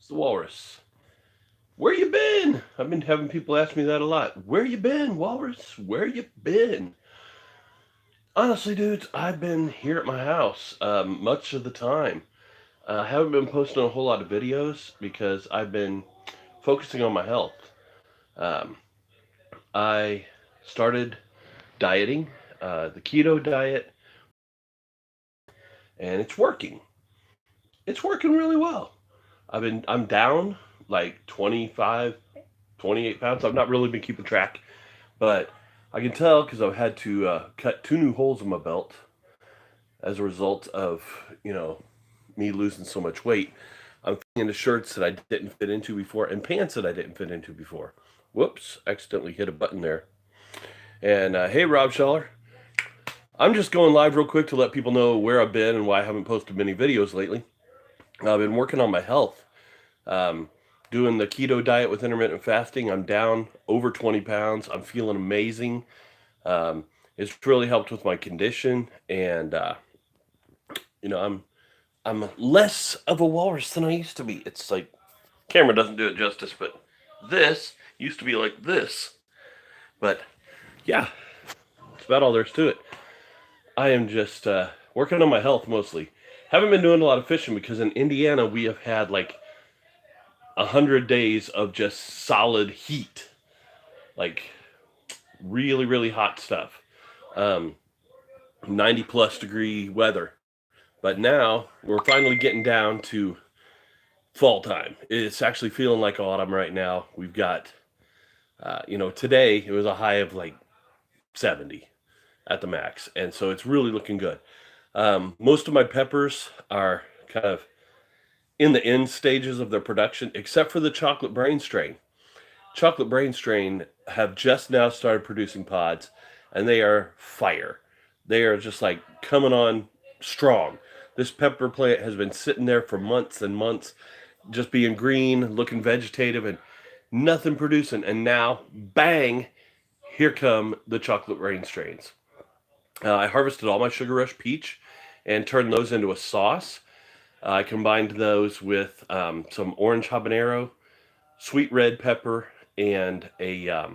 It's the Walrus. Where you been? I've been having people ask me that a lot. Where you been, Walrus? Where you been? Honestly, dudes, I've been here at my house much of the time. I haven't been posting a whole lot of videos because I've been focusing on my health. Um, I started dieting, the keto diet, and it's working. It's working really well. I'm down like 25, 28 pounds. I've not really been keeping track, but I can tell because I've had to cut two new holes in my belt as a result of, me losing so much weight. I'm fitting into shirts that I didn't fit into before and pants that I didn't fit into before. Whoops, accidentally hit a button there. And hey, Rob Scheller. I'm just going live real quick to let people know where I've been and why I haven't posted many videos lately. I've been working on my health. Um, Doing the keto diet with intermittent fasting. I'm down over 20 pounds. I'm feeling amazing. It's really helped with my condition, and I'm less of a walrus than I used to be. It's like camera doesn't do it justice, but this used to be like this. But yeah, that's about all there's to it. I am just working on my health mostly. Haven't been doing a lot of fishing because in Indiana we have had like 100 days of just solid heat, like really really hot stuff, um, 90 plus degree weather. But now we're finally getting down to fall time. It's actually feeling like autumn right now. We've got, today it was a high of like 70 at the max, and so it's really looking good. Most of my peppers are kind of in the end stages of their production, except for the chocolate brain strain. Chocolate brain strain have just now started producing pods, and they are fire. They are just like coming on strong. This pepper plant has been sitting there for months and months, just being green, looking vegetative, and nothing producing. And now, bang, here come the chocolate rain strains. I harvested all my Sugar Rush peach and turned those into a sauce. I combined those with some orange habanero, sweet red pepper, and a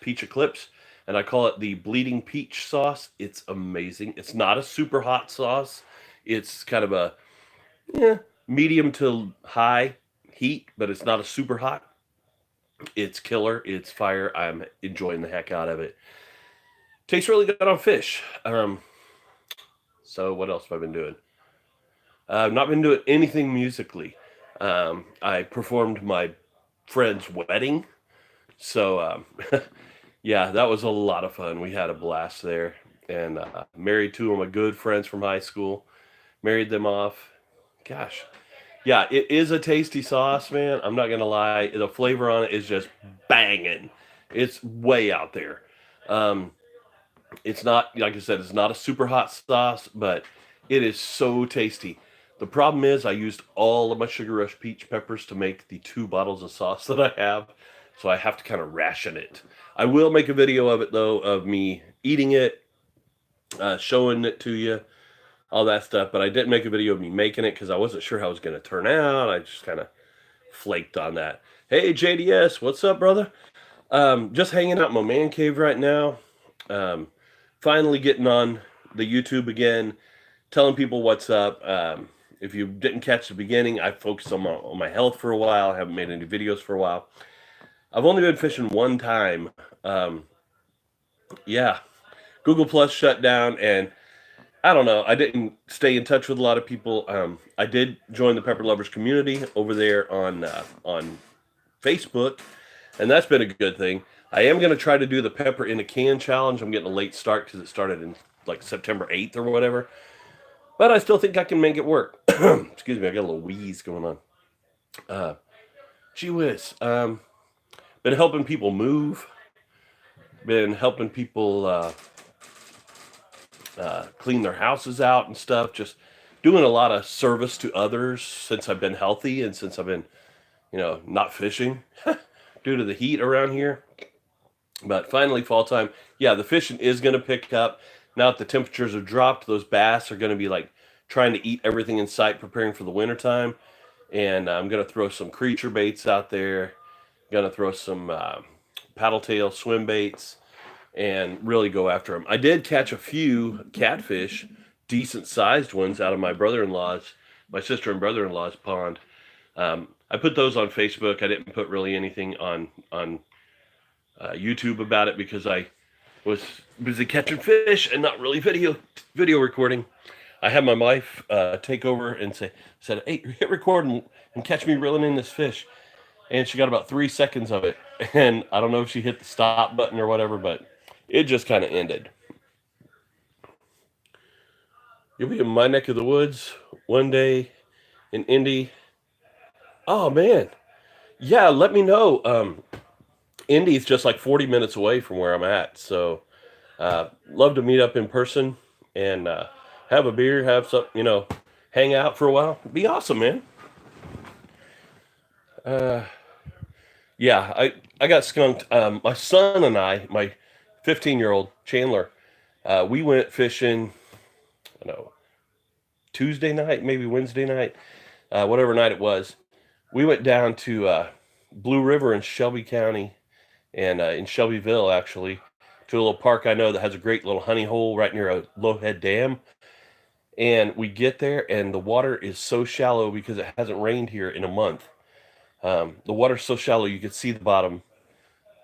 peach eclipse, and I call it the bleeding peach sauce. It's amazing. It's not a super hot sauce. It's kind of a yeah, medium to high heat, but it's not a super hot. It's killer. It's fire. I'm enjoying the heck out of it. Tastes really good on fish. So what else have I been doing? I've not been doing anything musically. I performed my friend's wedding, so yeah, that was a lot of fun. We had a blast there, and married two of my good friends from high school. Married them off. Gosh, yeah, it is a tasty sauce, man. I'm not gonna lie. The flavor on it is just banging. It's way out there. Um, it's not like I said. It's not a super hot sauce, but it is so tasty. The problem is I used all of my Sugar Rush peach peppers to make the two bottles of sauce that I have, so I have to kind of ration it. I will make a video of it though, of me eating it, showing it to you, all that stuff. But I didn't make a video of me making it because I wasn't sure how it was going to turn out. I just kind of flaked on that. Hey JDS, what's up, brother? Just hanging out in my man cave right now. Um, Finally getting on the YouTube again, telling people what's up. If you didn't catch the beginning, I focused on my health for a while. I haven't made any videos for a while. I've only been fishing one time. Um, yeah, Google Plus shut down, and I don't know. I didn't stay in touch with a lot of people. I did join the Pepper Lovers community over there on Facebook, and that's been a good thing. I am going to try to do the pepper in a can challenge. I'm getting a late start because it started in like September 8th or whatever, but I still think I can make it work. Excuse me, I got a little wheeze going on. Uh, Gee whiz. Been helping people move. Been helping people clean their houses out and stuff. Just doing a lot of service to others since I've been healthy and since I've been, not fishing due to the heat around here. But finally, fall time. Yeah, the fishing is going to pick up. Now that the temperatures have dropped, those bass are going to be like trying to eat everything in sight, preparing for the winter time. and I'm gonna throw some creature baits out there. Gonna throw some paddle tail swim baits and really go after them. I did catch a few catfish, decent sized ones out of my sister and brother in law's pond. I put those on Facebook. I didn't put really anything on YouTube about it because I was busy catching fish and not really video recording. I had my wife take over and said, "Hey, hit record and catch me reeling in this fish." And she got about 3 seconds of it, and I don't know if she hit the stop button or whatever, but it just kind of ended. You'll be in my neck of the woods one day in Indy. Oh man, yeah. Let me know. Indy's just like 40 minutes away from where I'm at, so love to meet up in person and have a beer, have some, hang out for a while. It'd be awesome, man. Uh, yeah, I got skunked. My son and my 15-year-old Chandler, we went fishing. I don't know, Tuesday night, maybe Wednesday night, whatever night it was. We went down to Blue River in Shelby County and in Shelbyville, actually, to a little park I know that has a great little honey hole right near a Lowhead Dam. And we get there, and the water is so shallow because it hasn't rained here in a month. The water's so shallow you could see the bottom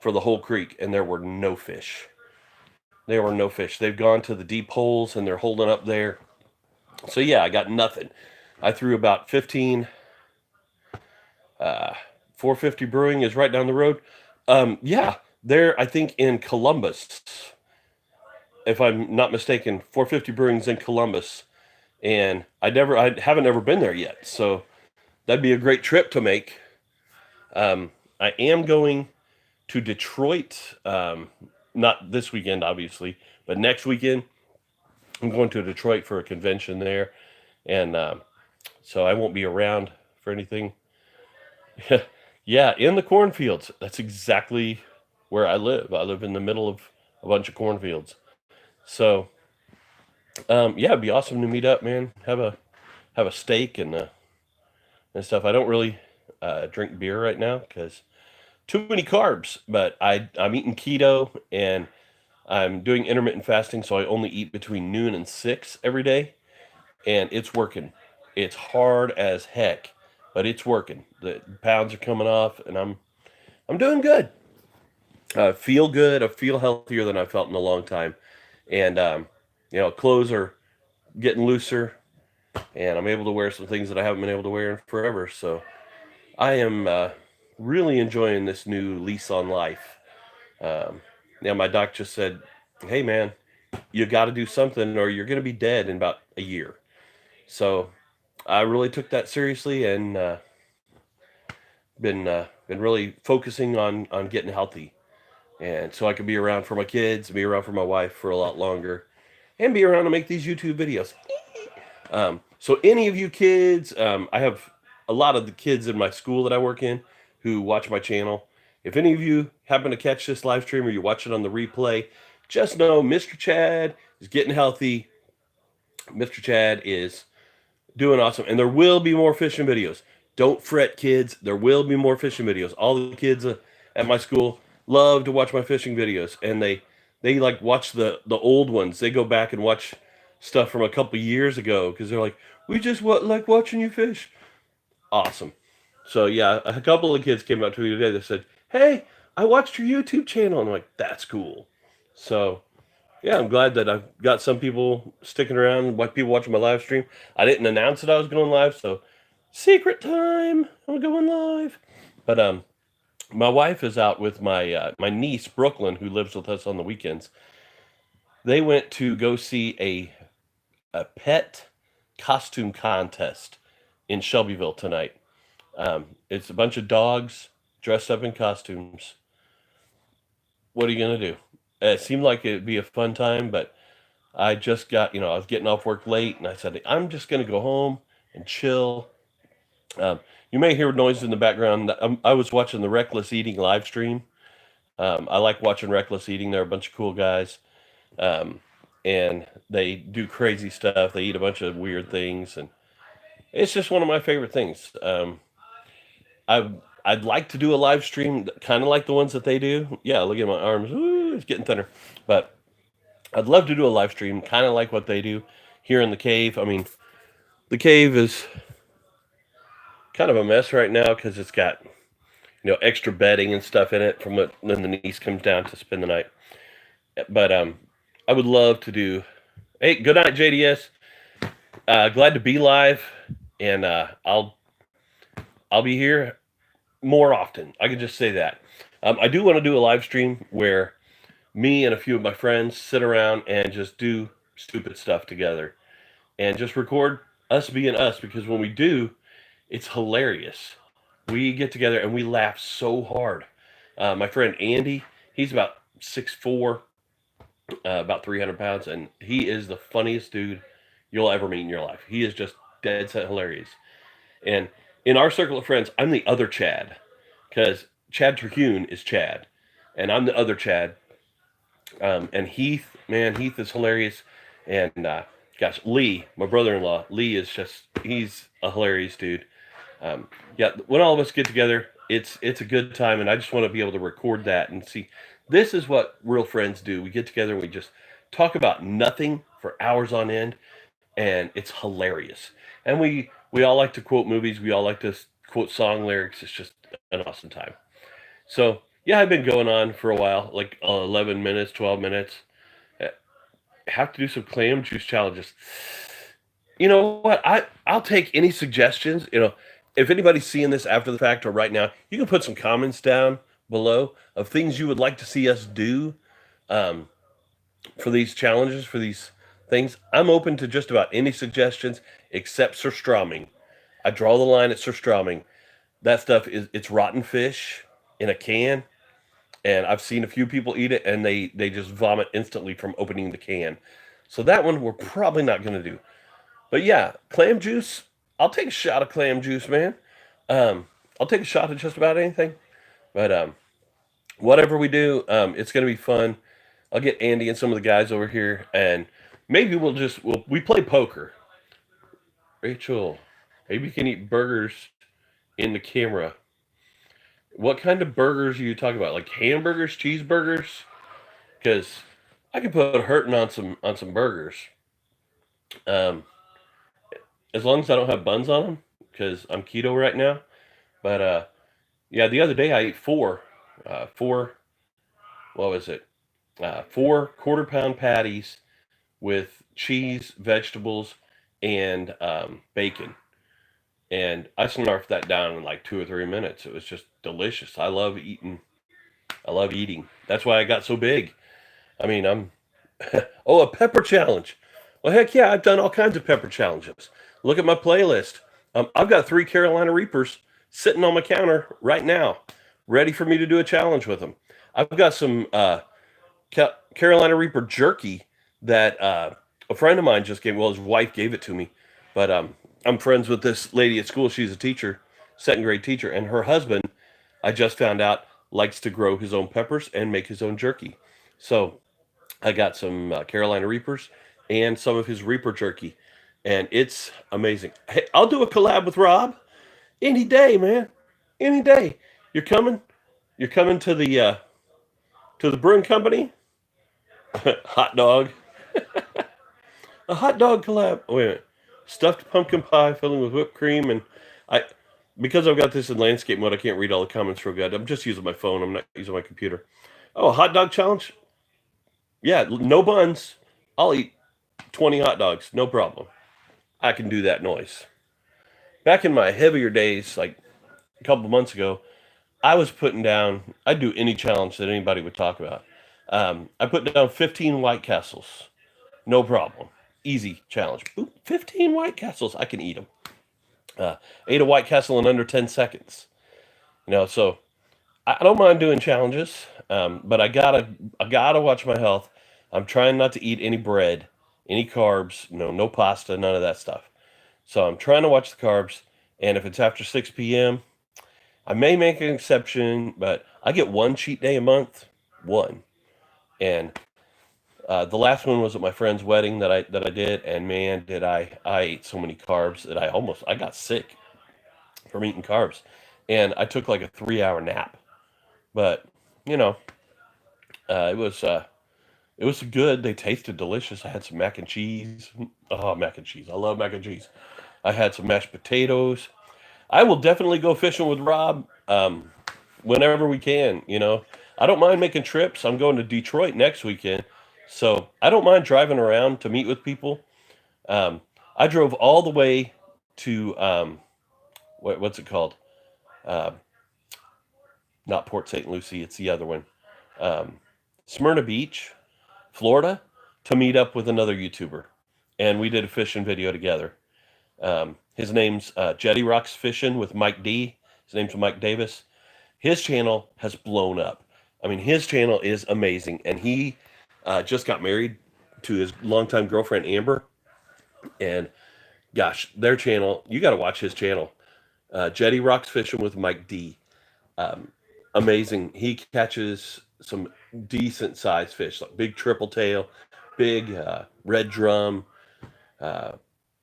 for the whole creek, and there were no fish. There were no fish. They've gone to the deep holes, and they're holding up there. So yeah, I got nothing. I threw about 15. 450 Brewing is right down the road. Yeah, they're I think in Columbus, if I'm not mistaken. 450 Brewing's in Columbus, and I haven't ever been there yet. So that'd be a great trip to make. I am going to Detroit, not this weekend, obviously, but next weekend. I'm going to Detroit for a convention there, and so I won't be around for anything. Yeah, in the cornfields. That's exactly where I live. I live in the middle of a bunch of cornfields. So, yeah, it'd be awesome to meet up, man. Have a steak and stuff. I don't really drink beer right now because too many carbs. But I'm eating keto and I'm doing intermittent fasting, so I only eat between noon and 6 every day, and it's working. It's hard as heck, but it's working. The pounds are coming off, and I'm doing good. I feel good. I feel healthier than I felt in a long time, and clothes are getting looser, and I'm able to wear some things that I haven't been able to wear in forever. So I am really enjoying this new lease on life. Now my doc just said, "Hey man, you got to do something, or you're going to be dead in about a year." So I really took that seriously and been really focusing on getting healthy, and so I could be around for my kids, be around for my wife for a lot longer, and be around to make these YouTube videos. So any of you kids, I have a lot of the kids in my school that I work in who watch my channel. If any of you happen to catch this live stream or you watch it on the replay, just know Mr. Chad is getting healthy. Mr. Chad is doing awesome, and there will be more fishing videos. Don't fret, kids. There will be more fishing videos. All the kids at my school love to watch my fishing videos, and they like watch the old ones. They go back and watch stuff from a couple years ago because they're like, we just like watching you fish. Awesome. So yeah, a couple of kids came up to me today. They said, "Hey, I watched your YouTube channel." And I'm like, "That's cool." So yeah, I'm glad that I've got some people sticking around, like people watching my live stream. I didn't announce that I was going live, so secret time. I'm going live. But my wife is out with my niece Brooklyn, who lives with us on the weekends. They went to go see a pet costume contest in Shelbyville tonight. It's a bunch of dogs dressed up in costumes. What are you gonna do? It seemed like it'd be a fun time, but I just got, I was getting off work late, and I said I'm just gonna go home and chill. You may hear noise in the background. I was watching the Reckless Eating live stream. I like watching Reckless Eating. They're a bunch of cool guys, um, and they do crazy stuff. They eat a bunch of weird things, and It's just one of my favorite things. I I'd like to do a live stream, kind of like the ones that they do. Yeah, look at my arms. Ooh, it's getting thinner. But I'd love to do a live stream, kind of like what they do here in the cave. I mean, the cave is kind of a mess right now because it's got extra bedding and stuff in it from when the niece comes down to spend the night. But I would love to do. Hey, good night, JDS. Glad to be live, and I'll be here more often. I can just say that. I do want to do a live stream where me and a few of my friends sit around and just do stupid stuff together and just record us being us, because when we do, it's hilarious. We get together and we laugh so hard. My friend Andy, he's about 6'4", about 300 pounds, and he is the funniest dude you'll ever meet in your life. He is just dead set hilarious. And in our circle of friends, I'm the other Chad, because Chad Terhune is Chad, and I'm the other Chad. And Heath, man, Heath is hilarious. And gosh, Lee, my brother-in-law, Lee is he's a hilarious dude. Yeah, when all of us get together, it's a good time, and I just want to be able to record that and see. This is what real friends do. We get together and we just talk about nothing for hours on end, and it's hilarious. And we all like to quote movies. We all like to quote song lyrics. It's just an awesome time. So yeah, I've been going on for a while, like 11 minutes, 12 minutes. Uh, Have to do some clam juice challenges. You know what? I'll take any suggestions. If anybody's seeing this after the fact or right now, you can put some comments down below of things you would like to see us do, um, for these challenges, for these things. I'm open to just about any suggestions except surströmming. I draw the line at surströmming. That stuff it's rotten fish in a can, and I've seen a few people eat it and they just vomit instantly from opening the can. So that one we're probably not going to do. But yeah, clam juice. I'll take a shot of clam juice, man. I'll take a shot of just about anything. But whatever we do, it's gonna be fun. I'll get Andy and some of the guys over here, and maybe we play poker. Rachel, maybe you can eat burgers in the camera. What kind of burgers are you talking about? Like hamburgers, cheeseburgers? Because I can put hurting on some burgers. Um, as long as I don't have buns on them, because I'm keto right now. But yeah, the other day I ate four. What was it? 4 quarter-pound patties with cheese, vegetables, and bacon. And I snarfed that down in like 2 or 3 minutes. It was just delicious. I love eating. I love eating. That's why I got so big. I mean, I'm oh, a pepper challenge. Well, heck yeah, I've done all kinds of pepper challenges. Look at my playlist. I've got 3 Carolina Reapers sitting on my counter right now, ready for me to do a challenge with them. I've got some Carolina Reaper jerky that a friend of mine just gave. Well, his wife gave it to me, but I'm friends with this lady at school. She's a teacher, second grade teacher, and her husband, I just found out, likes to grow his own peppers and make his own jerky. So I got some Carolina Reapers and some of his Reaper jerky, and it's amazing. Hey, I'll do a collab with Rob any day, man. Any day. You're coming. You're coming to the brewing company. Hot dog. A hot dog collab. Wait a minute. Stuffed pumpkin pie filling with whipped cream, and I because I've got this in landscape mode, I can't read all the comments real good. I'm just using my phone. I'm not using my computer. Oh, a hot dog challenge? Yeah, no buns. I'll eat 20 hot dogs, no problem. I can do that noise. Back in my heavier days, like a couple of months ago, I was putting down. I'd do any challenge that anybody would talk about. I put down 15 White Castles, no problem. Easy challenge. Ooh, 15 White Castles, I can eat them. Ate a White Castle in under 10 seconds. So I don't mind doing challenges, but I gotta watch my health. I'm trying not to eat any bread, any carbs, no pasta, none of that stuff. So I'm trying to watch the carbs, and if it's after 6 p.m., I may make an exception, but I get one cheat day a month, one, and The last one was at my friend's wedding that I did, and man, did I ate so many carbs that I got sick from eating carbs, and I took like a 3 hour nap. But you know, uh, it was uh, it was good. They tasted delicious. I had some mac and cheese. Oh, mac and cheese! I love mac and cheese. I had some mashed potatoes. I will definitely go fishing with Rob whenever we can. I don't mind making trips. I'm going to Detroit next weekend, so I don't mind driving around to meet with people. Um, I drove all the way to what's it called? Uh, Not Port St. Lucie. It's the other one, um, Smyrna Beach, Florida, to meet up with another YouTuber, and we did a fishing video together. His name's Jetty Rocks Fishing with Mike D. His name's Mike Davis. His channel has blown up. I mean, his channel is amazing, and he just got married to his longtime girlfriend Amber. And gosh, their channel, you got to watch his channel. Jetty Rocks Fishing with Mike D. Um, Amazing. He catches some decent sized fish, like big triple tail, big red drum, uh,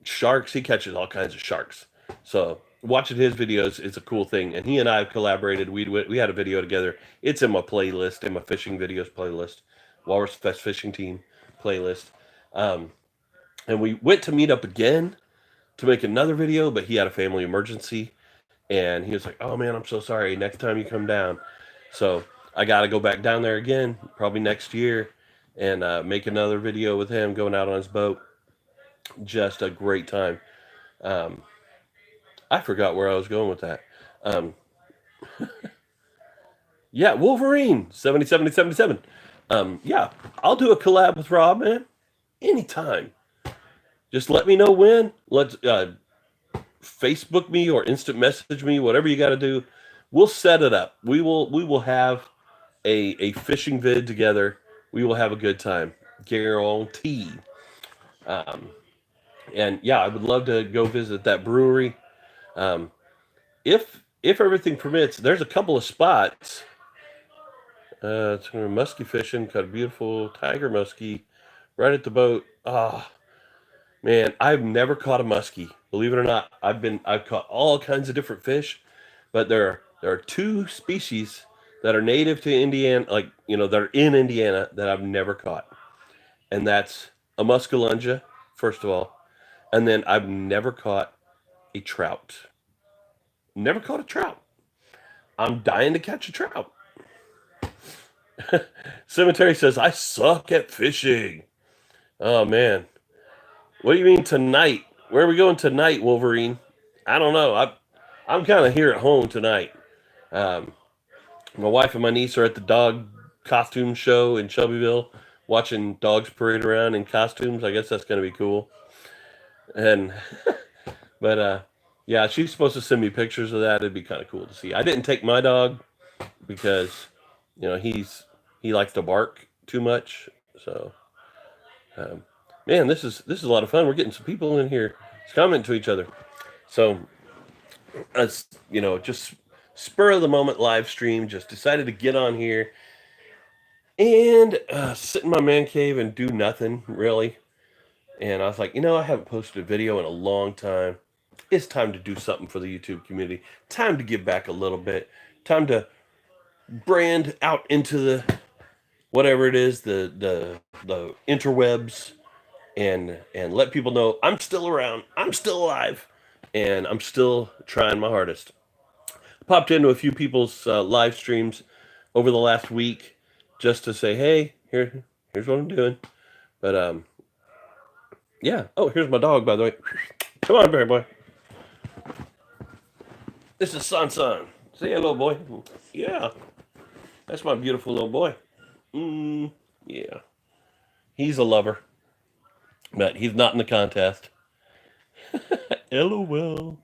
sharks. He catches all kinds of sharks. So watching his videos is a cool thing. And he and I have collaborated. We had a video together. It's in my playlist, in my fishing videos playlist, Walrus Fest Fishing Team playlist. Um, and we went to meet up again to make another video, but he had a family emergency, and he was like, "Oh man, I'm so sorry. Next time you come down." So I got to go back down there again, probably next year, and make another video with him going out on his boat. Just a great time. Um, I forgot where I was going with that. Um, yeah, Wolverine 70 70 77. Yeah, I'll do a collab with Rob, man, anytime. Just let me know when. Let's Facebook me or instant message me, whatever you got to do. We'll set it up. We will have a fishing vid together. We will have a good time, guaranteed. Um, and yeah, I would love to go visit that brewery. Um, if everything permits, there's a couple of spots. It's muskie fishing. Got a beautiful tiger muskie right at the boat. Ah, man, I've never caught a muskie. Believe it or not, I've caught all kinds of different fish, but there are two species that are native to Indiana, like that are in Indiana that I've never caught, and that's a muscalunga, first of all, and then I've never caught a trout. Never caught a trout. I'm dying to catch a trout. Cemetery says I suck at fishing. Oh man, what do you mean tonight? Where are we going tonight, Wolverine? I don't know. I'm kind of here at home tonight. Um, my wife and my niece are at the dog costume show in Shelbyville, watching dogs parade around in costumes. I guess that's going to be cool. And but yeah, she's supposed to send me pictures of that. It'd be kind of cool to see. I didn't take my dog because he likes to bark too much. So um, man, this is a lot of fun. We're getting some people in here commenting to each other. So it's just spur of the moment live stream. Just decided to get on here and sit in my man cave and do nothing really. And I was like, I haven't posted a video in a long time. It's time to do something for the YouTube community. Time to give back a little bit. Time to brand out into the whatever it is, the interwebs, and let people know I'm still around. I'm still alive, and I'm still trying my hardest. Popped into a few people's live streams over the last week just to say, hey, here's what I'm doing. But yeah. Oh, here's my dog, by the way. Come on, Barry boy. This is San San. Say hello, boy. Yeah, that's my beautiful little boy. Yeah, he's a lover, but he's not in the contest. LOL.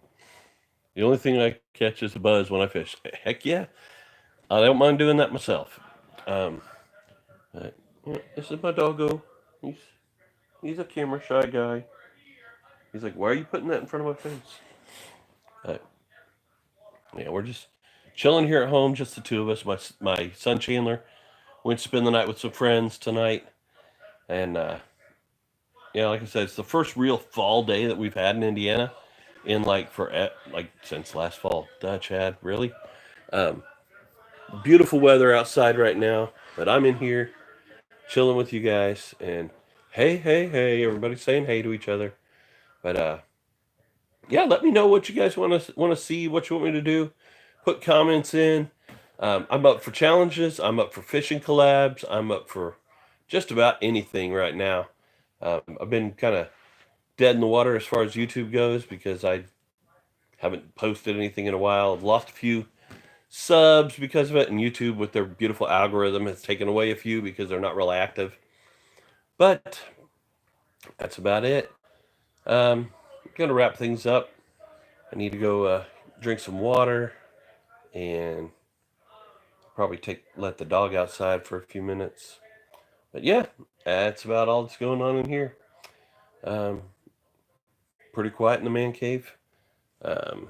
The only thing I catch is a buzz when I fish. Heck yeah, I don't mind doing that myself. Um, but, yeah, this is my doggo. He's a camera shy guy. He's like, why are you putting that in front of my face? Yeah, we're just chilling here at home, just the two of us. My son Chandler went to spend the night with some friends tonight, And yeah, like I said, it's the first real fall day that we've had in Indiana in like since last fall. Duh, Chad, really? Um, Beautiful weather outside right now, but I'm in here chilling with you guys. And hey, hey, hey, everybody's saying hey to each other. But yeah, let me know what you guys want to see, what you want me to do. Put comments in. I'm up for challenges. I'm up for fishing collabs. I'm up for just about anything right now. I've been kind of dead in the water as far as YouTube goes because I haven't posted anything in a while. I've lost a few subs because of it, and YouTube with their beautiful algorithm has taken away a few because they're not real active. But that's about it. Gonna wrap things up. I need to go drink some water and probably let the dog outside for a few minutes. But yeah, that's about all that's going on in here. Um, Pretty quiet in the man cave. Um,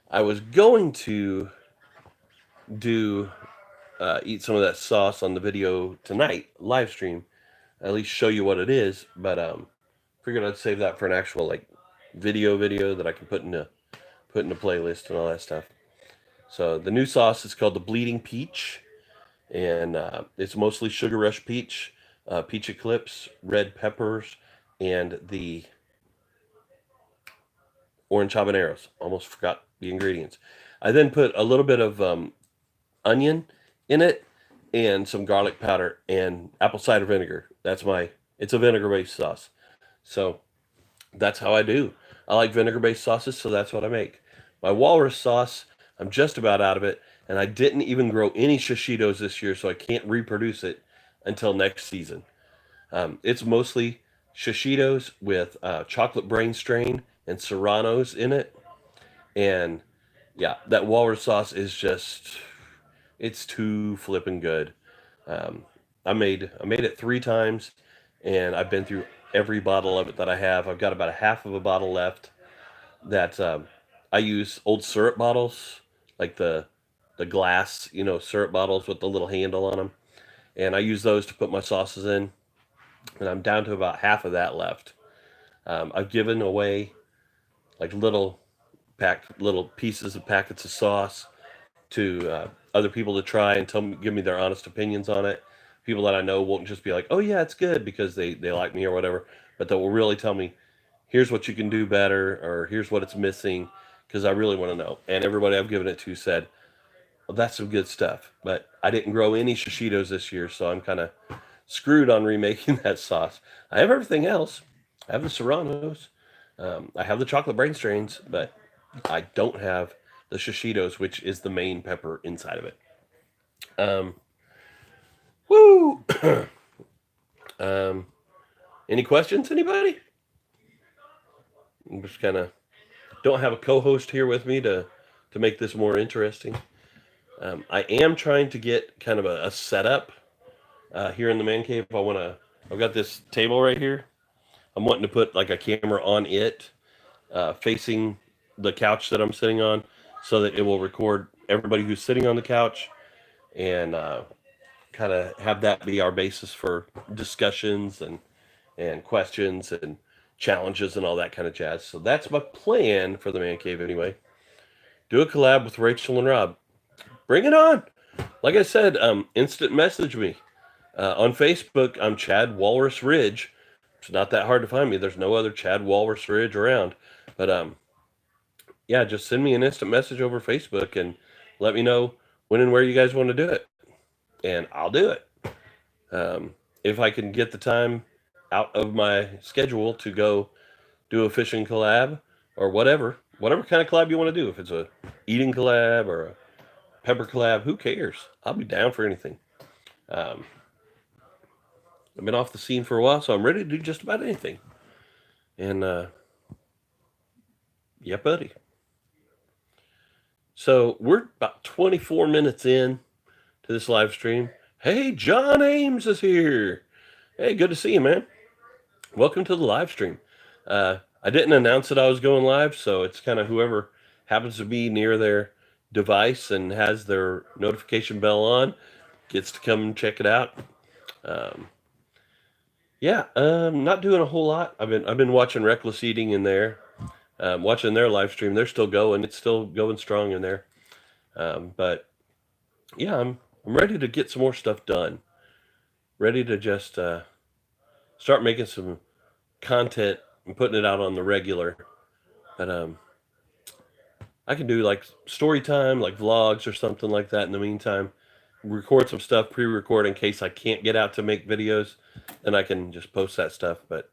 I was going to do eat some of that sauce on the video tonight, live stream, at least show you what it is. But figured I'd save that for an actual like video that I can put in a playlist and all that stuff. So the new sauce is called the Bleeding Peach, and it's mostly Sugar Rush peach, peach eclipse, red peppers, and the orange habaneros. Almost forgot the ingredients. I then put a little bit of onion in it and some garlic powder and apple cider vinegar. It's a vinegar based sauce. So that's how I do. I like vinegar based sauces, so that's what I make. My walrus sauce, I'm just about out of it, and I didn't even grow any shishitos this year, so I can't reproduce it until next season. It's mostly shishitos with chocolate brain strain and serranos in it. And yeah, that walrus sauce is just, it's too flipping good. Um, I made it 3 times, and I've been through every bottle of it that I have. I've got about a half of a bottle left. That I use old syrup bottles, like the glass, syrup bottles with the little handle on them, and I use those to put my sauces in. And I'm down to about half of that left. I've given away like little pieces of packets of sauce to other people to try and give me their honest opinions on it. People that I know won't just be like, "Oh yeah, it's good," because they like me or whatever, but they will really tell me, "Here's what you can do better," or "Here's what it's missing," because I really want to know. And everybody I've given it to said, "Well, that's some good stuff." But I didn't grow any shishitos this year, so I'm kind of screwed on remaking that sauce. I have everything else. I have the serranos. I have the chocolate brain strains, but I don't have the shishitos, which is the main pepper inside of it. Um, Woo! um, any questions, anybody? I'm just kind of don't have a co-host here with me to make this more interesting. I am trying to get kind of a setup here in the man cave. I've got this table right here. I'm wanting to put like a camera on it, facing the couch that I'm sitting on, so that it will record everybody who's sitting on the couch, and kind of have that be our basis for discussions and questions and challenges and all that kind of jazz. So that's my plan for the man cave anyway. Do a collab with Rachel and Rob. Bring it on. Like I said, instant message me. On Facebook, I'm Chad Walrus Ridge. It's not that hard to find me. There's no other Chad Walrus Ridge around. But yeah, just send me an instant message over Facebook and let me know when and where you guys want to do it. And I'll do it. If I can get the time out of my schedule to go do a fishing collab or whatever kind of collab you want to do. If it's a eating collab or a pepper collab, who cares? I'll be down for anything. Um, I've been off the scene for a while, so I'm ready to do just about anything. And yeah, buddy. So we're about 24 minutes in to this live stream. Hey, John Ames is here. Hey, good to see you, man. Welcome to the live stream. I didn't announce that I was going live, so it's kind of whoever happens to be near their device and has their notification bell on gets to come and check it out. Um, Yeah, not doing a whole lot. I've been watching Reckless Eating in there, watching their live stream. They're still going. It's still going strong in there. But yeah, I'm ready to get some more stuff done. Ready to just start making some content and putting it out on the regular. But I can do like story time, like vlogs or something like that in the meantime. Record some stuff, pre-record in case I can't get out to make videos, then I can just post that stuff. But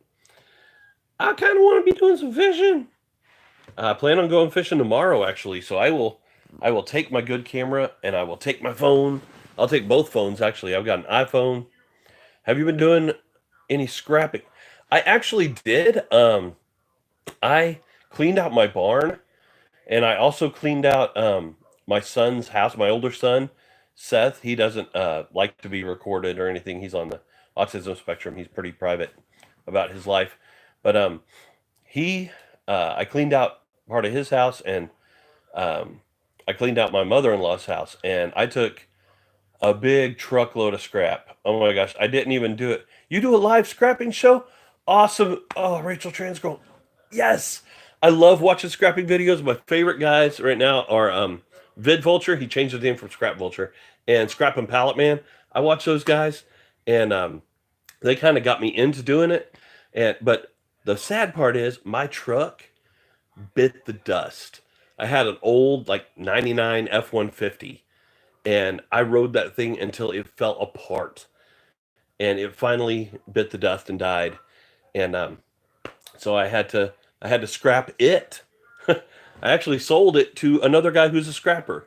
I kind of want to be doing some fishing. I plan on going fishing tomorrow, actually. So I will take my good camera and I will take my phone. I'll take both phones actually. I've got an iPhone. Have you been doing any scrapping? I actually did. I cleaned out my barn, and I also cleaned out my son's house. My older son, Seth, he doesn't like to be recorded or anything. He's on the autism spectrum. He's pretty private about his life, but he I cleaned out part of his house, and um, I cleaned out my mother-in-law's house, and I took a big truckload of scrap. Oh my gosh, I didn't even do it. You do a live scrapping show? Awesome. Oh, Rachel Transgirl. Yes. I love watching scrapping videos. My favorite guys right now are Vid Vulture. He changed his name from Scrap Vulture, and Scrap and Pallet Man. I watch those guys, and they kind of got me into doing it. And but the sad part is my truck bit the dust. I had an old like 99 F-150, and I rode that thing until it fell apart, and it finally bit the dust and died. And so I had to scrap it. I actually sold it to another guy who's a scrapper,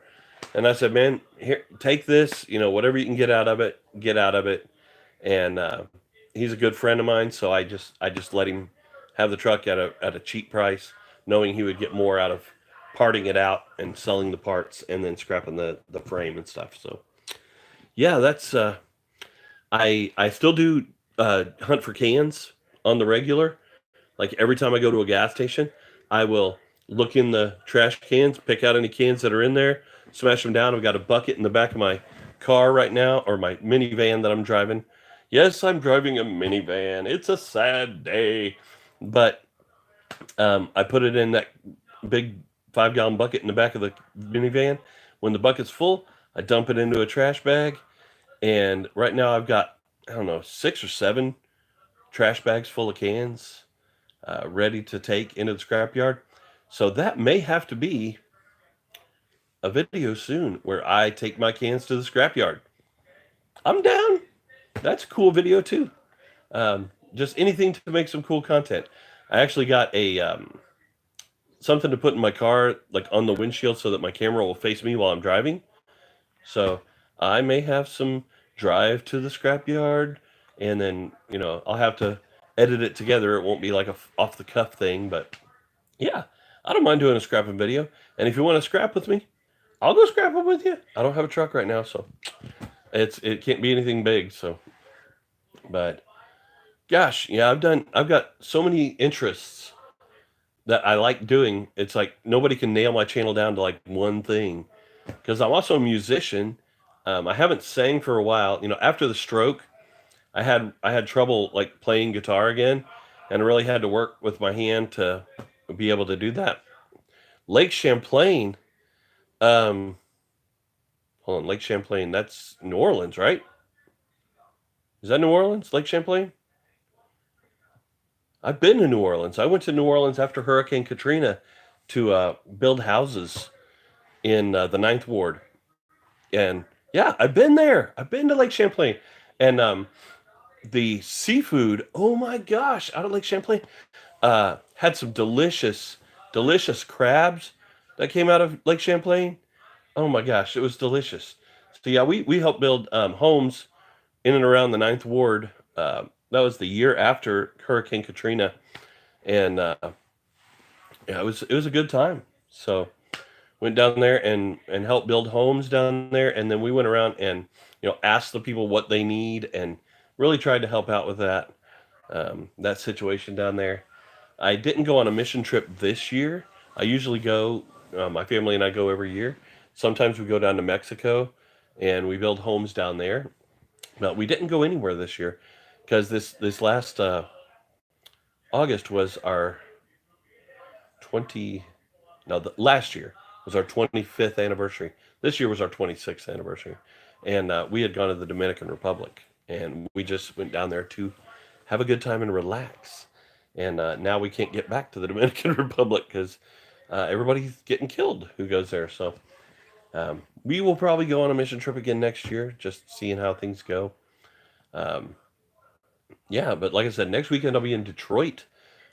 and I said, "Man, here, take this. Whatever you can get out of it, get out of it." And he's a good friend of mine, so I just let him have the truck at a cheap price, knowing he would get more out of parting it out and selling the parts and then scrapping the frame and stuff. So yeah, that's I still do hunt for cans on the regular. Like every time I go to a gas station, I will look in the trash cans, pick out any cans that are in there, smash them down. I've got a bucket in the back of my car right now, or my minivan that I'm driving. Yes, I'm driving a minivan. It's a sad day, but I put it in that big 5 gallon bucket in the back of the minivan. When the bucket's full, I dump it into a trash bag. And right now I've got, I don't know, 6 or 7 trash bags full of cans ready to take into the scrapyard. So that may have to be a video soon where I take my cans to the scrapyard. I'm down. That's a cool video too. Just anything to make some cool content. I actually got a something to put in my car, like on the windshield, so that my camera will face me while I'm driving. So I may have some drive to the scrapyard, and then I'll have to edit it together. It won't be like a off the cuff thing, but yeah, I don't mind doing a scrapping video. And if you want to scrap with me, I'll go scrapping with you. I don't have a truck right now, so it can't be anything big. So, but gosh, yeah, I've got so many interests that I like doing. It's like nobody can nail my channel down to like one thing, because I'm also a musician. I haven't sang for a while. After the stroke, I had trouble like playing guitar again, and I really had to work with my hand to be able to do that. Lake Champlain, um, hold on, Lake Champlain. That's New Orleans, right? Is that New Orleans, Lake Champlain? I've been to New Orleans. I went to New Orleans after Hurricane Katrina to build houses in the Ninth Ward, and yeah, I've been there. I've been to Lake Champlain, and the seafood. Oh my gosh, out of Lake Champlain, had some delicious, delicious crabs that came out of Lake Champlain. Oh my gosh, it was delicious. So yeah, we helped build homes in and around the Ninth Ward. That was the year after Hurricane Katrina, and yeah, it was a good time. So went down there and helped build homes down there, and then we went around and asked the people what they need, and really tried to help out with that situation down there. I didn't go on a mission trip this year. I usually go. My family and I go every year. Sometimes we go down to Mexico, and we build homes down there. But we didn't go anywhere this year. because this last August was our 20 no the, last year was our 25th anniversary. This year was our 26th anniversary, and we had gone to the Dominican Republic, and we just went down there to have a good time and relax. And now we can't get back to the Dominican Republic because everybody's getting killed who goes there. So we will probably go on a mission trip again next year, just seeing how things go. Um, yeah, but like I said, next weekend I'll be in Detroit.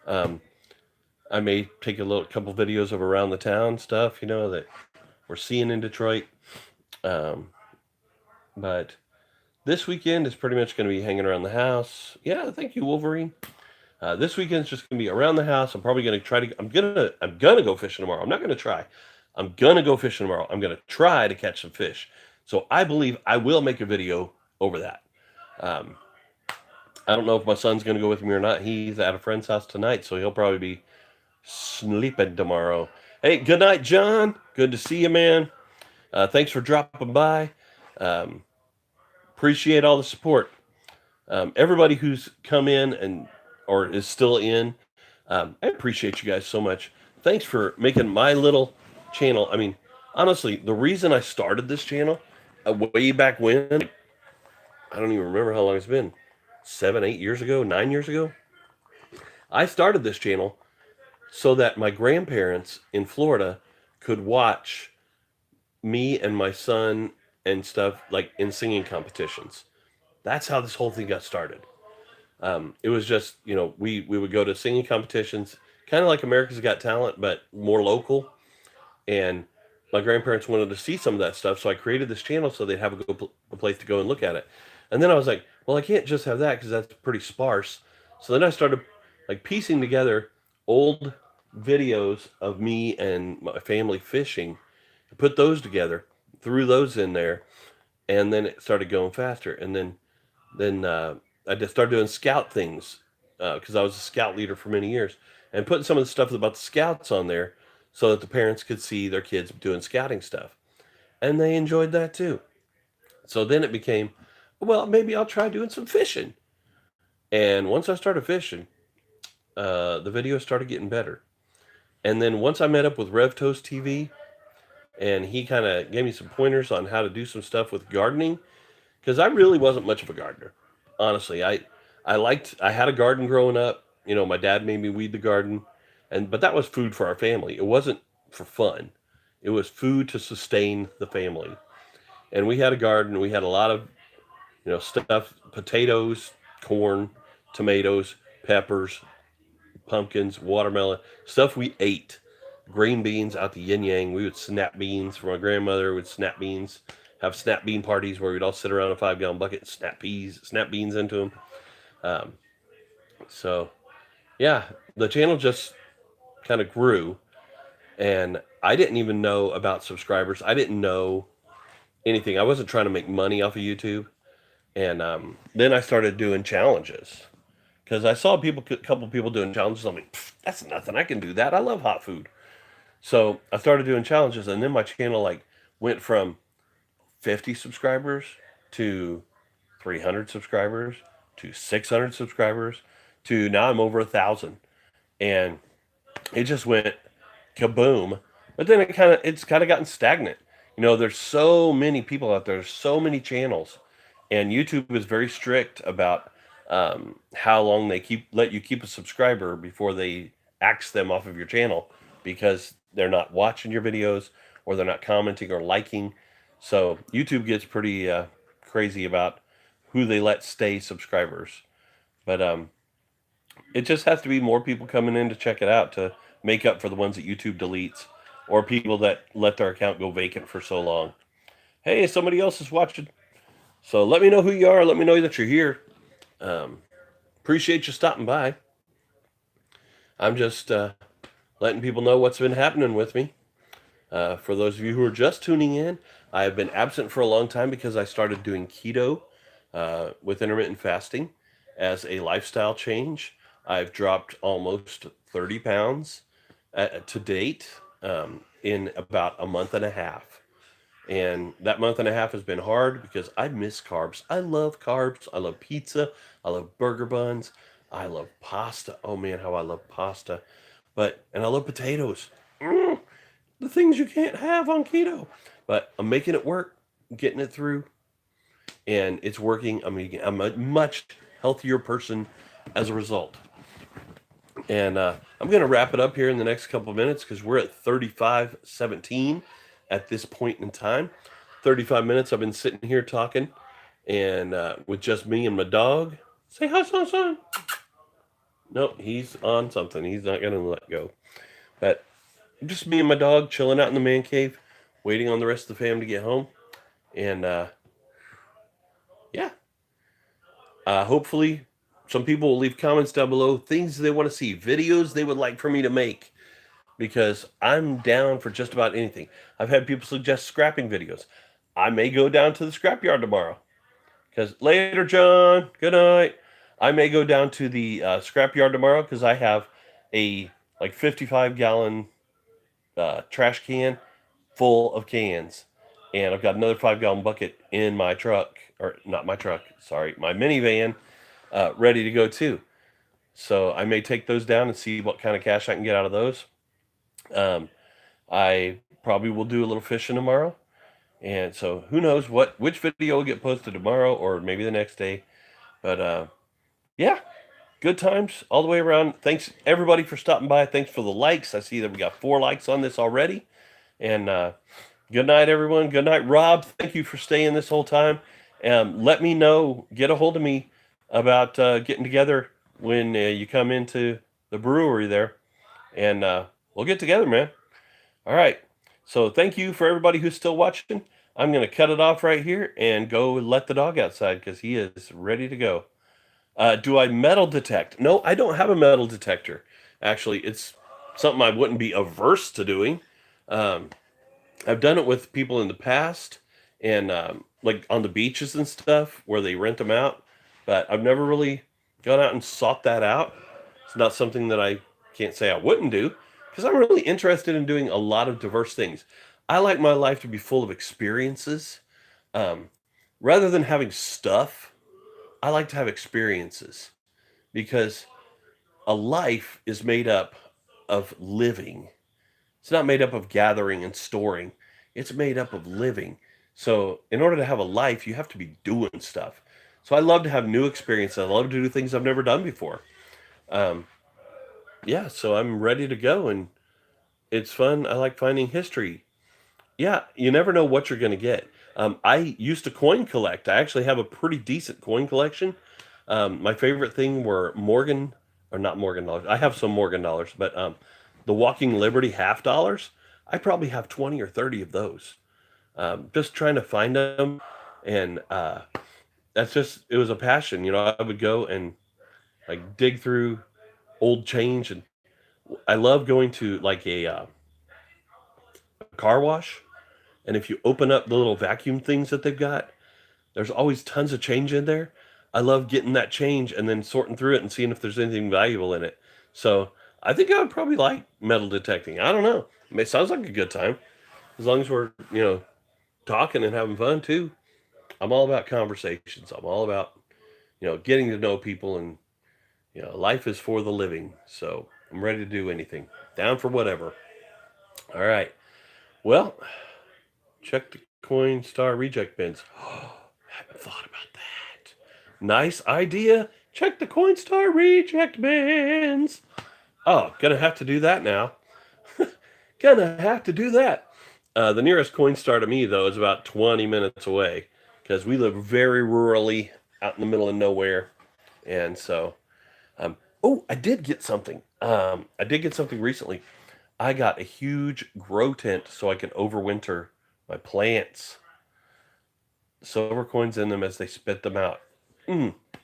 Um, I may take a little couple videos of around the town stuff, that we're seeing in Detroit. Um, but this weekend is pretty much going to be hanging around the house. Yeah, thank you, Wolverine. This weekend's just going to be around the house. I'm probably going to try to. I'm gonna go fishing tomorrow. I'm not going to try. I'm gonna go fishing tomorrow. I'm going to try to catch some fish. So I believe I will make a video over that. Um, I don't know if my son's going to go with me or not. He's at a friend's house tonight, so he'll probably be sleeping tomorrow. Hey, good night, John. Good to see you, man. Thanks for dropping by. Um, Appreciate all the support. Everybody who's come in and or is still in, I appreciate you guys so much. Thanks for making my little channel. I mean, honestly, the reason I started this channel way back when, I don't even remember how long it's been, 7, 8 years ago, 9 years ago. I started this channel so that my grandparents in Florida could watch me and my son and stuff like in singing competitions. That's how this whole thing got started. It was just, we would go to singing competitions, kind of like America's Got Talent, but more local. And my grandparents wanted to see some of that stuff, so I created this channel so they'd have a place to go and look at it. And then I was like, well, I can't just have that because that's pretty sparse. So then I started like piecing together old videos of me and my family fishing, put those together, threw those in there, and then it started going faster. And then I just started doing scout things because I was a scout leader for many years, and putting some of the stuff about the scouts on there so that the parents could see their kids doing scouting stuff, and they enjoyed that too. So then it became, well, maybe I'll try doing some fishing. And once I started fishing, the videos started getting better. And then once I met up with Rev Toast TV, and he kind of gave me some pointers on how to do some stuff with gardening, because I really wasn't much of a gardener. Honestly, I had a garden growing up. My dad made me weed the garden, but that was food for our family. It wasn't for fun. It was food to sustain the family. And we had a garden. We had a lot of stuff: potatoes, corn, tomatoes, peppers, pumpkins, watermelon, stuff we ate. Green beans out the yin yang. We would snap beans for my grandmother. Would snap beans, have snap bean parties where we'd all sit around a 5-gallon bucket and snap beans into them. Um, so yeah, the channel just kind of grew, and I didn't even know about subscribers. I didn't know anything. I wasn't trying to make money off of YouTube, and then I started doing challenges because I saw a couple people doing challenges. I'm like, that's nothing. I can do that. I love hot food. So I started doing challenges, and then my channel like went from 50 subscribers to 300 subscribers to 600 subscribers to now I'm over 1,000, and it just went kaboom. But then it's kind of gotten stagnant. There's so many people out there, so many channels, and YouTube is very strict about how long they let you keep a subscriber before they axe them off of your channel because they're not watching your videos or they're not commenting or liking. So YouTube gets pretty crazy about who they let stay subscribers. But it just has to be more people coming in to check it out to make up for the ones that YouTube deletes or people that let their account go vacant for so long. Hey, somebody else is watching. So let me know who you are. Let me know that you're here. Appreciate you stopping by. I'm just letting people know what's been happening with me. For those of you who are just tuning in, I have been absent for a long time because I started doing keto with intermittent fasting as a lifestyle change. I've dropped almost 30 pounds to date in about a month and a half. And that month and a half has been hard because I miss carbs. I love carbs. I love pizza. I love burger buns. I love pasta. Oh man, how I love pasta. And I love potatoes. Mm, the things you can't have on keto. But I'm making it work, getting it through, and it's working. I'm a much healthier person as a result. And I'm going to wrap it up here in the next couple of minutes because we're at 35:17 at this point in time. 35 minutes I've been sitting here talking and with just me and my dog. Say hi, son. Nope, he's on something. He's not going to let go. But just me and my dog chilling out in the man cave, waiting on the rest of the fam to get home. And yeah, hopefully some people will leave comments down below, things they want to see, videos they would like for me to make, because I'm down for just about anything. I've had people suggest scrapping videos. I may go down to the scrapyard tomorrow. Because later, John, good night. I may go down to the scrapyard tomorrow because I have a like 55-gallon trash can full of cans, and I've got another 5-gallon bucket in my truck, or not my truck, sorry, my minivan, ready to go too. So I may take those down and see what kind of cash I can get out of those. I probably will do a little fishing tomorrow, and so who knows which video will get posted tomorrow or maybe the next day. But yeah, good times all the way around. Thanks everybody for stopping by. Thanks for the likes. I see that we got 4 likes on this already. And good night, everyone. Good night, Rob. Thank you for staying this whole time. Let me know. Get a hold of me about getting together when you come into the brewery there, and we'll get together, man. All right. So thank you for everybody who's still watching. I'm going to cut it off right here and go let the dog outside because he is ready to go. Do I metal detect? No, I don't have a metal detector. Actually, it's something I wouldn't be averse to doing. Um, I've done it with people in the past and like on the beaches and stuff where they rent them out, but I've never really gone out and sought that out. It's not something that I can't say I wouldn't do because I'm really interested in doing a lot of diverse things. I like my life to be full of experiences. Um, Rather than having stuff, I like to have experiences because a life is made up of living. It's not made up of gathering and storing. It's made up of living. So, in order to have a life, you have to be doing stuff. So, I love to have new experiences. I love to do things I've never done before. Um, yeah, so I'm ready to go, and it's fun. I like finding history. Yeah, you never know what you're going to get. I used to coin collect. I actually have a pretty decent coin collection. My favorite thing were Morgan, or not Morgan dollars. I have some Morgan dollars, but the Walking Liberty half dollars. I probably have 20 or 30 of those. Just trying to find them, and it was a passion. I would go and like dig through old change, and I love going to like a car wash. And if you open up the little vacuum things that they've got, there's always tons of change in there. I love getting that change and then sorting through it and seeing if there's anything valuable in it. So I think I would probably like metal detecting. I don't know. It sounds like a good time. As long as we're, talking and having fun too. I'm all about conversations. I'm all about, getting to know people, and, life is for the living. So I'm ready to do anything. Down for whatever. All right. Well, check the coin star reject bins. Haven't thought about that. Nice idea. Check the Coinstar reject bins. Oh, gonna have to do that now. Gonna have to do that. The nearest Coinstar to me, though, is about 20 minutes away because we live very rurally out in the middle of nowhere. And so, oh, I did get something. I did get something recently. I got a huge grow tent so I can overwinter my plants. Silver coins in them as they spit them out.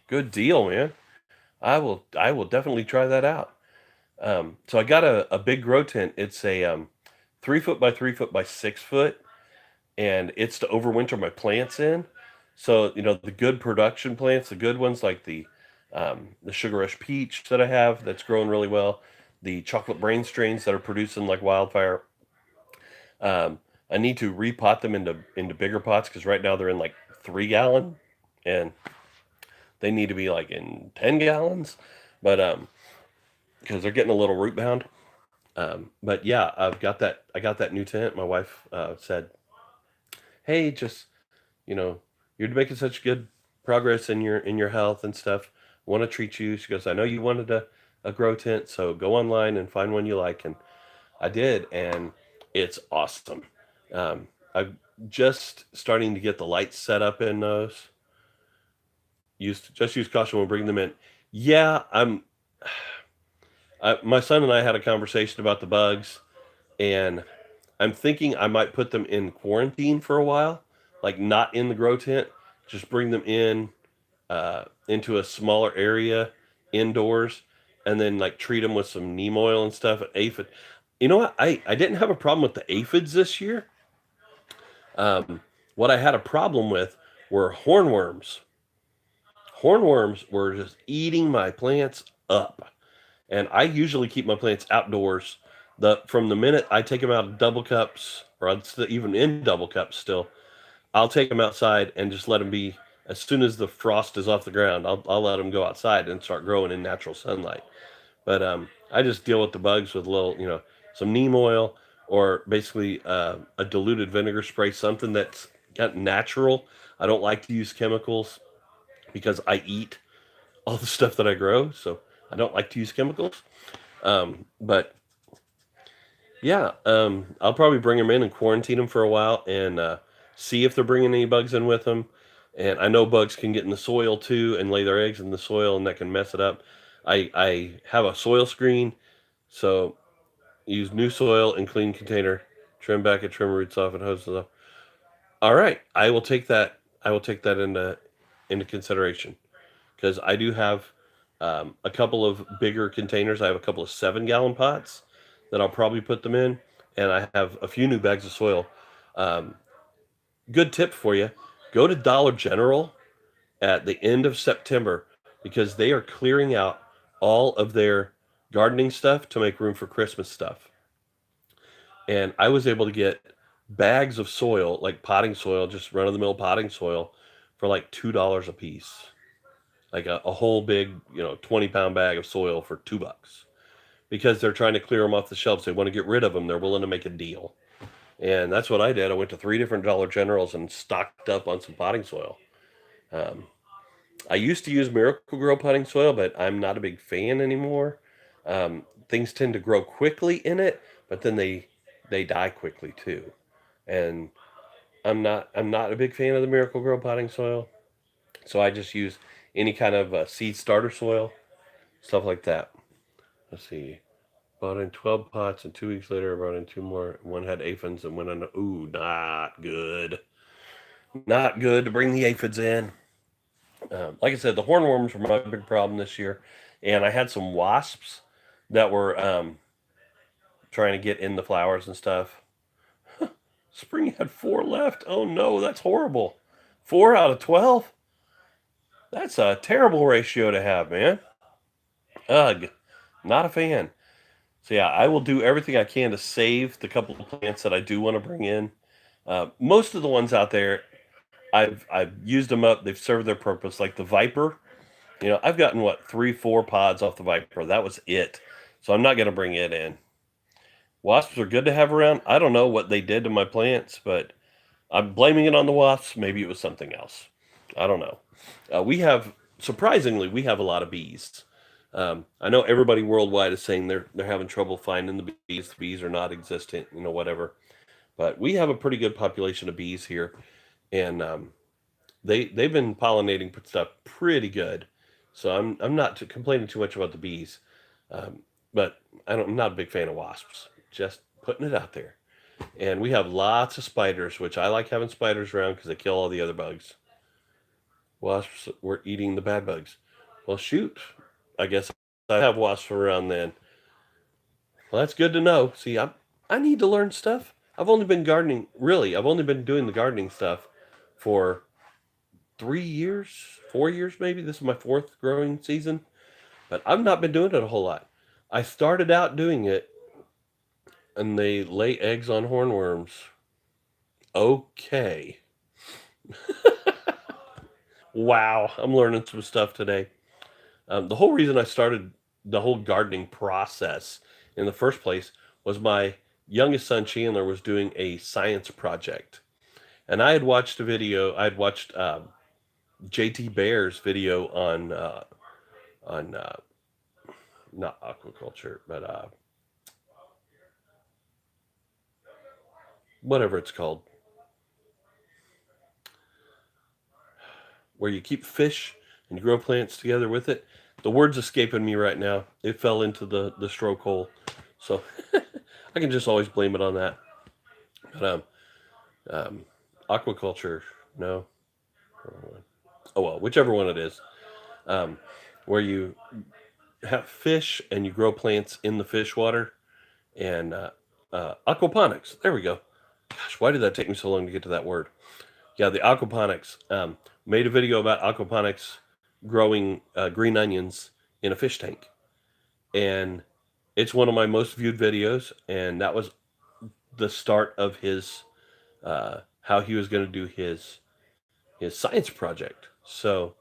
Good deal, man. I will definitely try that out. So I got a big grow tent. It's a 3 foot by 3 foot by 6 foot, and it's to overwinter my plants in. So the good production plants, the good ones like the Sugar Rush Peach that I have that's growing really well, the chocolate brain strains that are producing like wildfire. I need to repot them into bigger pots because right now they're in like 3 gallon, and they need to be like in 10 gallons. But because they're getting a little root bound. But yeah, I've got that. I got that new tent. My wife said, "Hey, just you know, you're making such good progress in your health and stuff. Want to treat you." She goes, "I know you wanted a grow tent, so go online and find one you like." And I did, and it's awesome. I'm just starting to get the lights set up in those. Use caution when bringing them in. Yeah, my son and I had a conversation about the bugs, and I'm thinking I might put them in quarantine for a while, like not in the grow tent. Just bring them in into a smaller area indoors, and then like treat them with some neem oil and stuff. Aphid. You know what? I didn't have a problem with the aphids this year. What I had a problem with were hornworms. Hornworms were just eating my plants up, and I usually keep my plants outdoors. From the minute I take them out of double cups, or even in double cups still, I'll take them outside and just let them be. As soon as the frost is off the ground, I'll let them go outside and start growing in natural sunlight. But I just deal with the bugs with a little, some neem oil, or basically a diluted vinegar spray, something that's got natural. I don't like to use chemicals because I eat all the stuff that I grow, so I don't like to use chemicals. But yeah, I'll probably bring them in and quarantine them for a while and see if they're bringing any bugs in with them. And I know bugs can get in the soil too and lay their eggs in the soil, and that can mess it up. I have a soil screen, so use new soil and clean container. Trim back and trim roots off and hoses off. All right, I will take that. I will take that into consideration because I do have a couple of bigger containers. I have a couple of 7 gallon pots that I'll probably put them in, and I have a few new bags of soil. Um, Good tip for you: go to Dollar General at the end of September because they are clearing out all of their gardening stuff to make room for Christmas stuff. And I was able to get bags of soil, like potting soil, just run of the mill potting soil, for like $2 a piece. Like a whole big, 20-pound bag of soil for $2 because they're trying to clear them off the shelves. They want to get rid of them. They're willing to make a deal. And that's what I did. I went to 3 different Dollar Generals and stocked up on some potting soil. Um, I used to use Miracle Grow potting soil, but I'm not a big fan anymore. Things tend to grow quickly in it, but then they die quickly too. And I'm not a big fan of the Miracle Grow potting soil, so I just use any kind of seed starter soil, stuff like that. Let's see. Bought in 12 pots, and 2 weeks later, I brought in two more. One had aphids, and went on. Ooh, not good. Not good to bring the aphids in. Like I said, the hornworms were my big problem this year, and I had some wasps that were trying to get in the flowers and stuff. Spring had 4 left. Oh no, that's horrible. 4 out of 12. That's a terrible ratio to have, man. Ugh, not a fan. So yeah, I will do everything I can to save the couple of plants that I do want to bring in. Most of the ones out there, I've used them up. They've served their purpose. Like the Viper, I've gotten what 3, 4 pods off the Viper. That was it. So I'm not going to bring it in. Wasps are good to have around. I don't know what they did to my plants, but I'm blaming it on the wasps. Maybe it was something else. I don't know. Surprisingly, we have a lot of bees. I know everybody worldwide is saying they're having trouble finding the bees. The bees are not existent, whatever. But we have a pretty good population of bees here, and they've been pollinating stuff pretty good. So I'm not complaining too much about the bees, um, but I'm not a big fan of wasps. Just putting it out there. And we have lots of spiders, which I like having spiders around because they kill all the other bugs. Wasps were eating the bad bugs. Well, shoot. I guess I have wasps around then. Well, that's good to know. See, I need to learn stuff. I've only been gardening, really, I've only been doing the gardening stuff for 3 years, 4 years maybe. This is my fourth growing season, but I've not been doing it a whole lot. I started out doing it, and they lay eggs on hornworms. Okay. Wow, I'm learning some stuff today. The whole reason I started the whole gardening process in the first place was my youngest son Chandler was doing a science project, and I had watched a video. I had watched JT Bear's video on not aquaculture, but whatever it's called, where you keep fish and you grow plants together with it. The word's escaping me right now. It fell into the stroke hole, so I can just always blame it on that. But um, aquaculture, no, oh well, whichever one it is, um, where you have fish and you grow plants in the fish water, and aquaponics. There we go. Gosh, why did that take me so long to get to that word? Yeah, the aquaponics. Made a video about aquaponics growing green onions in a fish tank, and it's one of my most viewed videos. And that was the start of his how he was going to do his science project. So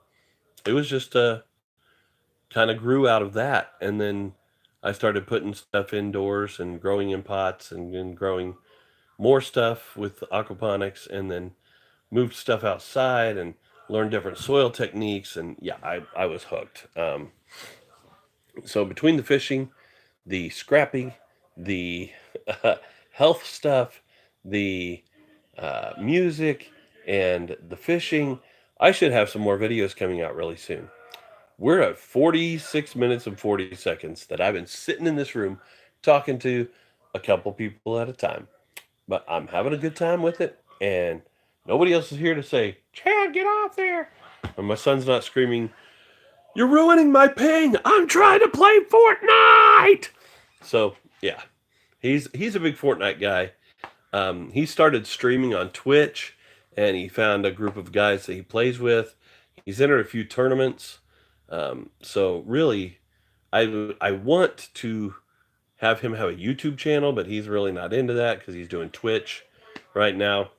it was just kind of grew out of that, and then I started putting stuff indoors and growing in pots and growing more stuff with aquaponics, and then moved stuff outside and learned different soil techniques. And yeah, I was hooked. So between the fishing, the scrapping, the uh, health stuff, the music, and the fishing, I should have some more videos coming out really soon. We're at 46 minutes and 40 seconds that I've been sitting in this room talking to a couple people at a time. But I'm having a good time with it, and nobody else is here to say, Chad, get off there. And my son's not screaming, you're ruining my ping. I'm trying to play Fortnite. So yeah, he's a big Fortnite guy. He started streaming on Twitch, and he found a group of guys that he plays with. He's entered a few tournaments. So really, I want to have him have a YouTube channel, but he's really not into that because he's doing Twitch right now.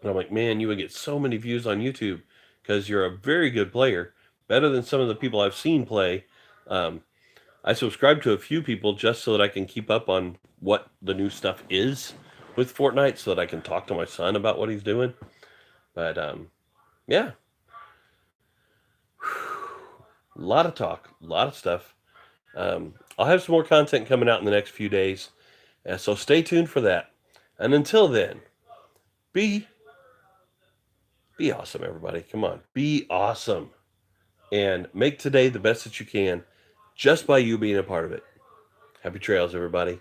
And I'm like, man, you would get so many views on YouTube because you're a very good player, better than some of the people I've seen play. Um, I subscribe to a few people just so that I can keep up on what the new stuff is with Fortnite, so that I can talk to my son about what he's doing. But yeah, a lot of talk, a lot of stuff. I'll have some more content coming out in the next few days, so stay tuned for that. And until then, be be awesome, everybody. Come on, be awesome, and make today the best that you can, just by you being a part of it. Happy trails, everybody.